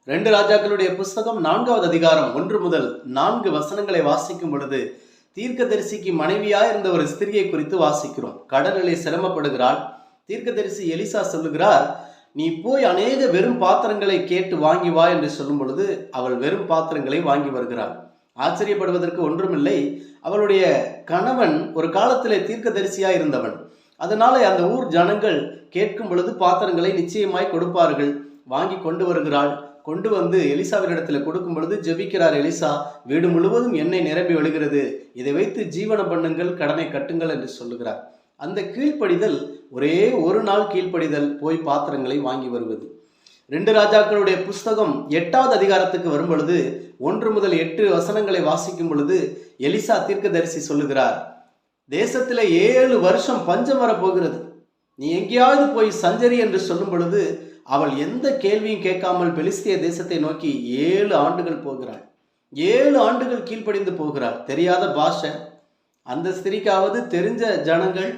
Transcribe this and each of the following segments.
ரெண்டு ராஜாக்களுடைய புஸ்தகம் 4வது அதிகாரம் 1 முதல் 4 வசனங்களை வாசிக்கும் பொழுது தீர்க்கதரிசிக்கு மனைவியாய் இருந்த ஒரு ஸ்திரியை குறித்து வாசிக்கிறோம். கடலிலே சிரமப்படுகிறாள். தீர்க்கதரிசி எலிசா சொல்லுகிறார், நீ போய் அநேக வெறும் பாத்திரங்களை கேட்டு வாங்கி வா என்று சொல்லும் பொழுது அவள் வெறும் பாத்திரங்களை வாங்கி வருகிறாள். ஆச்சரியப்படுவதற்கு ஒன்றுமில்லை. அவளுடைய கணவன் ஒரு காலத்திலே தீர்க்கதரிசியாய் இருந்தவன். அதனால அந்த ஊர் ஜனங்கள் கேட்கும் பொழுது பாத்திரங்களை நிச்சயமாய் கொடுப்பார்கள். வாங்கி கொண்டு வருகிறாள். கொண்டு வந்து எலிசாவினிடத்தில் கொடுக்கும் பொழுது ஜெபிக்கிறார் எலிசா, வீடு முழுவதும் எண்ணெய் நிரம்பி வழிகிறது, இதை வைத்து ஜீவனம் பண்ணுங்கள், கடனை கட்டுங்கள் என்று சொல்லுகிறார். அந்த கீழ்ப்படிதல், ஒரே ஒரு நாள் கீழ்ப்படிதல், போய் பாத்திரங்களை வாங்கி வருவது. 2 ராஜாக்களுடைய புஸ்தகம் 8வது அதிகாரத்துக்கு வரும் பொழுது 1 முதல் 8 வசனங்களை வாசிக்கும் பொழுது எலிசா தீர்க்கதரிசி சொல்லுகிறார், தேசத்துல 7 வருஷம் பஞ்சம் வரப்போகிறது, நீ எங்கேயாவது போய் சஞ்சரி என்று சொல்லும் பொழுது அவள் எந்த கேள்வியும் கேட்காமல் பெலிஸ்திய தேசத்தை நோக்கி 7 ஆண்டுகள் போகிறாள். 7 ஆண்டுகள் கீழ்ப்படிந்து போகிறாள். தெரியாத பாஷை. அந்த ஸ்திரீக்காவது தெரிஞ்ச ஜனங்கள்,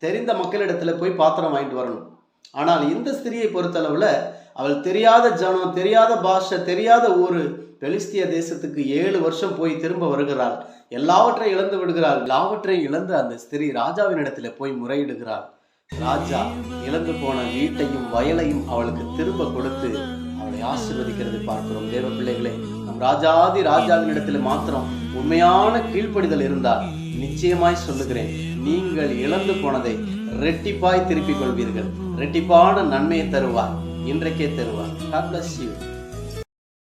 தெரிந்த மக்களிடத்துல போய் பாத்திரம் வாங்கிட்டு வரணும். ஆனால் இந்த ஸ்திரியை பொறுத்தளவுல அவள் தெரியாத ஜனம், தெரியாத பாஷை, தெரியாத ஊரு, பெலிஸ்திய தேசத்துக்கு 7 வருஷம் போய் திரும்ப வருகிறாள். எல்லாவற்றையும் இழந்து விடுகிறாள். எல்லாவற்றையும் இழந்து அந்த ஸ்திரீ ராஜாவின் இடத்துல போய் முறையிடுகிறாள். ராஜா இழந்து போன வீட்டையும் வயலையும் அவளுக்கு திரும்ப கொடுத்து அவளை ஆசீர்வதிக்கிறது பார்க்கிறோம். தேவ பிள்ளைகளே, நம் ராஜாதி ராஜாவின் இடத்துல மாத்திரம் உண்மையான கீழ்ப்படிதல் இருந்தால் நிச்சயமாய் சொல்லுகிறேன், நீங்கள் இழந்து போனதை ரெட்டிப்பாய் திருப்பிக் கொள்வீர்கள். ரெட்டிப்பான நன்மையை தருவார், இன்றைக்கே தருவார். God bless you.